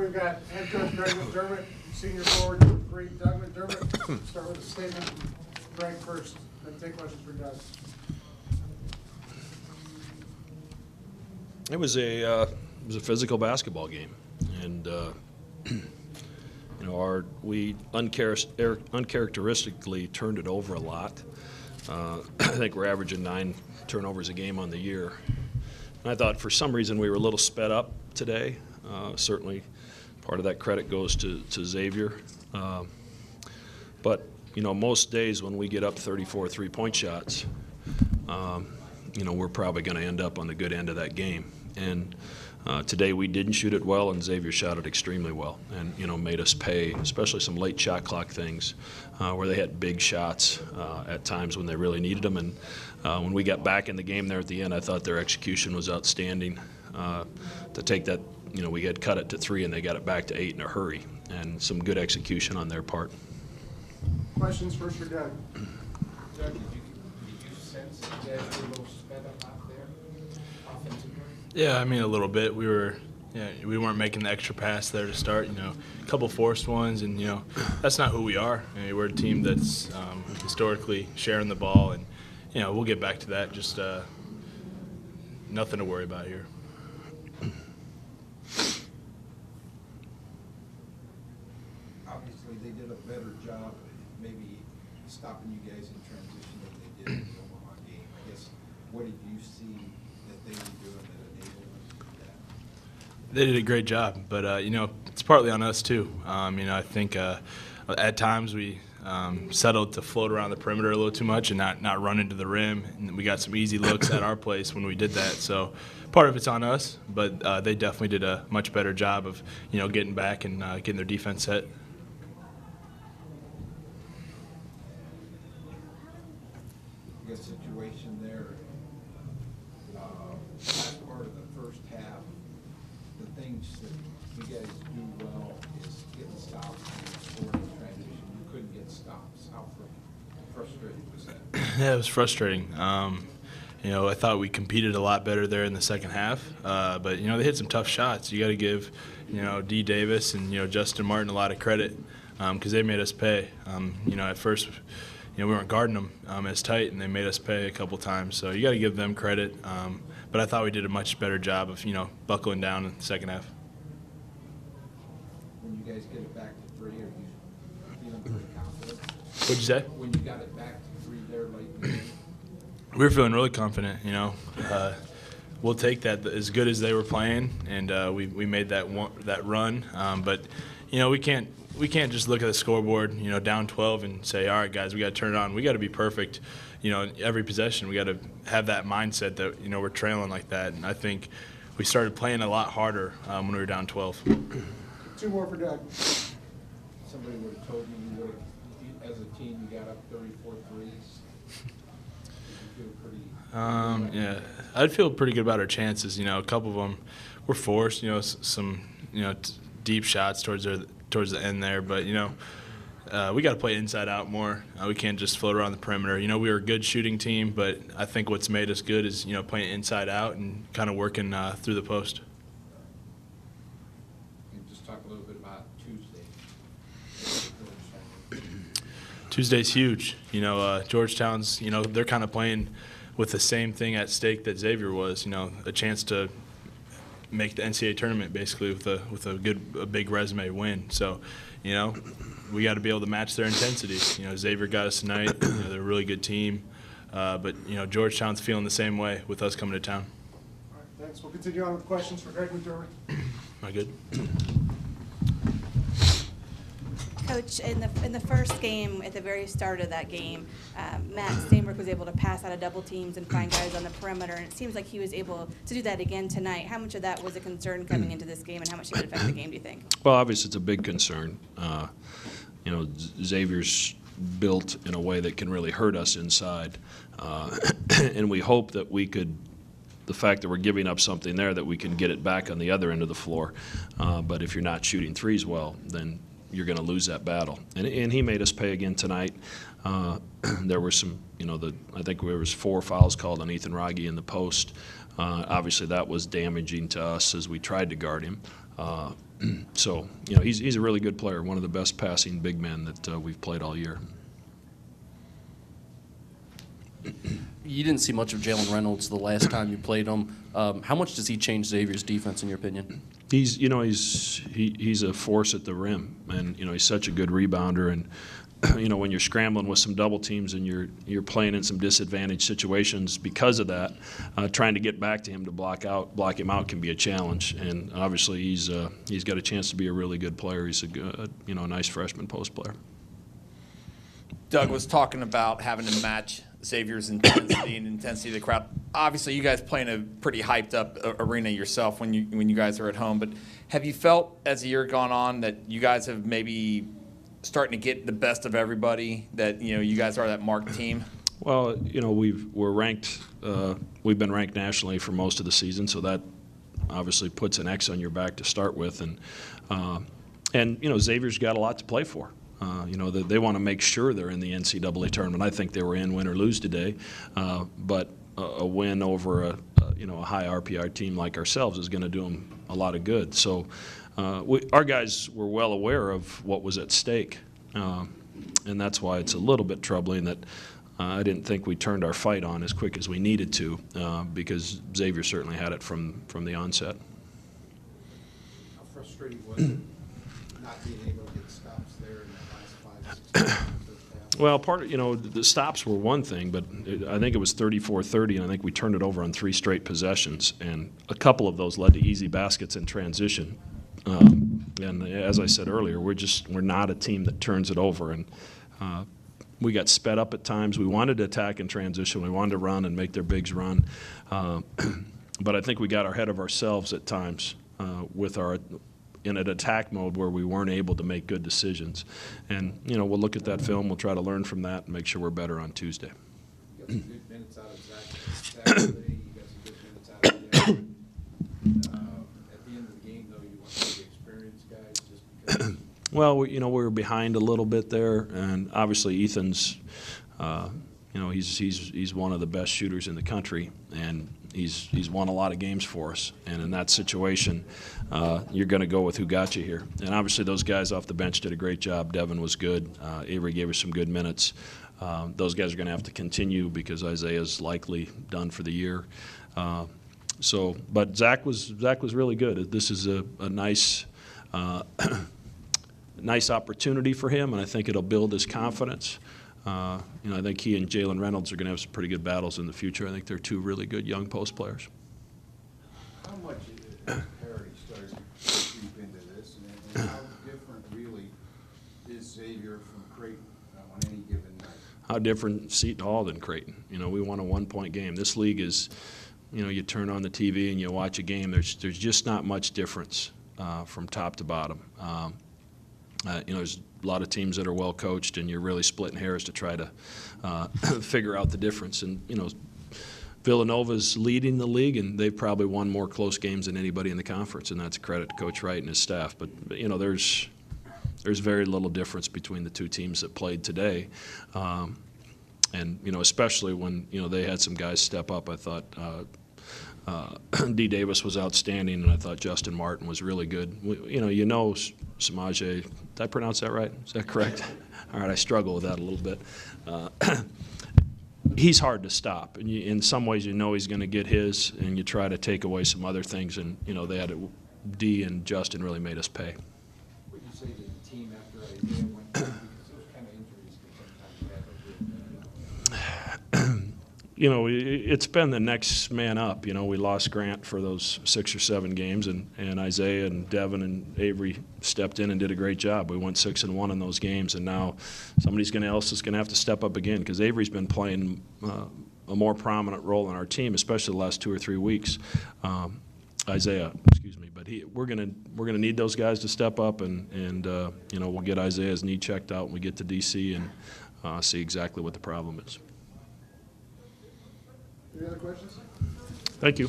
we've got head coach Doug McDermott, senior forward number 3, Doug McDermott. Start with a statement from Greg first, then take questions for Doug. It was a physical basketball game, and we uncharacteristically turned it over a lot. I think we're averaging 9 turnovers a game on the year. And I thought for some reason we were a little sped up today. Certainly part of that credit goes to Xavier. But, most days when we get up 34 three-point shots, we're probably going to end up on the good end of that game. And today we didn't shoot it well, and Xavier shot it extremely well and, made us pay, especially some late shot clock things where they had big shots at times when they really needed them. And when we got back in the game there at the end, I thought their execution was outstanding to take that. We had cut it to 3, and they got it back to 8 in a hurry, and some good execution on their part. Questions first for Doug. Doug, did you sense that you guys were a little sped up out there offensively? Yeah, a little bit. We weren't making the extra pass there to start. A couple forced ones, and that's not who we are. We're a team that's historically sharing the ball, and we'll get back to that. Just nothing to worry about here. Obviously, they did a better job maybe stopping you guys in transition than they did in the Omaha game. I guess, what did you see that they were doing that enabled them to do that? They did a great job, but it's partly on us too. I think at times we settled to float around the perimeter a little too much and not run into the rim. And we got some easy looks at our place when we did that. So part of it's on us, but they definitely did a much better job of getting back and getting their defense set. I guess situation there. Last part of the first half, the things that you guys do well is getting stops and scoring in transition. You couldn't get stops. How frustrating was that? Yeah, it was frustrating. I thought we competed a lot better there in the second half, but they hit some tough shots. You got to give D. Davis and Justin Martin a lot of credit because they made us pay. At first, we weren't guarding them as tight, and they made us pay a couple times. So you got to give them credit. But I thought we did a much better job of buckling down in the second half. When you guys get it back to 3, are you feeling pretty confident? What'd you say? When you got it back to 3 there late in the game? We were feeling really confident. We'll take that as good as they were playing, and we made that run. But we can't just look at the scoreboard, down 12 and say, all right, guys, we got to turn it on. We got to be perfect, every possession. We got to have that mindset that we're trailing like that. And I think we started playing a lot harder when we were down 12. 2 more for Doug. Somebody would have told you as a team, you got up 34 threes. Did you feel pretty? Yeah, I'd feel pretty good about our chances. A couple of them were forced. Some deep shots towards the end there, but we got to play inside out more. We can't just float around the perimeter. We were a good shooting team, but I think what's made us good is playing inside out and kind of working through the post. Just talk a little bit about Tuesday. Tuesday's huge. Georgetown's. They're kind of playing with the same thing at stake that Xavier was. A chance to make the NCAA tournament basically with a big resume win. So, we got to be able to match their intensity. Xavier got us tonight. They're a really good team, but Georgetown's feeling the same way with us coming to town. All right, thanks. We'll continue on with questions for Greg McDermott. Am I good? Coach, in the first game, at the very start of that game, Matt Steinberg was able to pass out of double teams and find guys on the perimeter, and it seems like he was able to do that again tonight. How much of that was a concern coming into this game, and how much did it affect the game, do you think? Well, obviously it's a big concern. Xavier's built in a way that can really hurt us inside, and we hope that we could, the fact that we're giving up something there, that we can get it back on the other end of the floor. But if you're not shooting threes well, then you're going to lose that battle. And he made us pay again tonight. There were some, I think there was 4 fouls called on Ethan Raggi in the post. Obviously that was damaging to us as we tried to guard him. So, you know, he's a really good player, one of the best passing big men that we've played all year. You didn't see much of Jalen Reynolds the last time you played him. How much does he change Xavier's defense, in your opinion? He's a force at the rim, and you know he's such a good rebounder. And you know when you're scrambling with some double teams and you're playing in some disadvantaged situations because of that, trying to get back to him to block him out can be a challenge. And obviously he's got a chance to be a really good player. He's a nice freshman post player. Doug was talking about having to match Xavier's intensity and intensity of the crowd. Obviously, you guys play in a pretty hyped up arena yourself when you guys are at home. But have you felt as the year gone on that you guys have maybe starting to get the best of everybody? That you guys are that marked team. Well, we're ranked. We've been ranked nationally for most of the season, so that obviously puts an X on your back to start with, and Xavier's got a lot to play for. They want to make sure they're in the NCAA tournament. I think they were in, win or lose today, but a win over a high RPI team like ourselves is going to do them a lot of good. So our guys were well aware of what was at stake, and that's why it's a little bit troubling that I didn't think we turned our fight on as quick as we needed to, because Xavier certainly had it from the onset. How frustrating was it not being able to get stops there in the last 5-6 minutes? Well, part of, the stops were one thing, but I think it was 34-30, and I think we turned it over on 3 straight possessions, and a couple of those led to easy baskets in transition. And as I said earlier, we're not a team that turns it over, and we got sped up at times. We wanted to attack in transition. We wanted to run and make their bigs run, but I think we got ahead of ourselves at times in an attack mode where we weren't able to make good decisions. And, we'll look at that film, we'll try to learn from that and make sure we're better on Tuesday. You got some good minutes out of Zach today. You got some good minutes out of Devin. At the end of the game, though, you want the experienced guys just because. Well, we were behind a little bit there, and obviously Ethan's, he's one of the best shooters in the country, and he's won a lot of games for us. And in that situation, you're going to go with who got you here. And obviously those guys off the bench did a great job. Devin was good. Avery gave us some good minutes. Those guys are going to have to continue because Isaiah's likely done for the year. But Zach was really good. This is a nice. Nice opportunity for him, and I think it'll build his confidence. I think he and Jalen Reynolds are going to have some pretty good battles in the future. I think they're 2 really good young post players. How much parity started to creep into this, and how different really is Xavier from Creighton on any given night? How different Seton Hall than Creighton? We won a 1-point game. This league is, you turn on the TV and you watch a game. There's just not much difference from top to bottom. There's a lot of teams that are well coached, and you're really splitting hairs to try to figure out the difference. And Villanova's leading the league, and they've probably won more close games than anybody in the conference, and that's a credit to Coach Wright and his staff. But there's very little difference between the 2 teams that played today, and especially when they had some guys step up. I thought. D. Davis was outstanding, and I thought Justin Martin was really good. Samaje, did I pronounce that right? Is that correct? All right, I struggle with that a little bit. He's hard to stop, and in some ways he's going to get his, and you try to take away some other things, and D and Justin really made us pay. What did you say to the team after Isaiah went down? Because those kind of injuries can sometimes happen. It's been the next man up. We lost Grant for those 6 or 7 games, and Isaiah and Devin and Avery stepped in and did a great job. We went 6-1 in those games, and now somebody else is going to have to step up again because Avery's been playing a more prominent role in our team, especially the last 2 or 3 weeks. Isaiah, but we're going to need those guys to step up, and we'll get Isaiah's knee checked out when we get to DC and see exactly what the problem is. Any other questions? Thank you.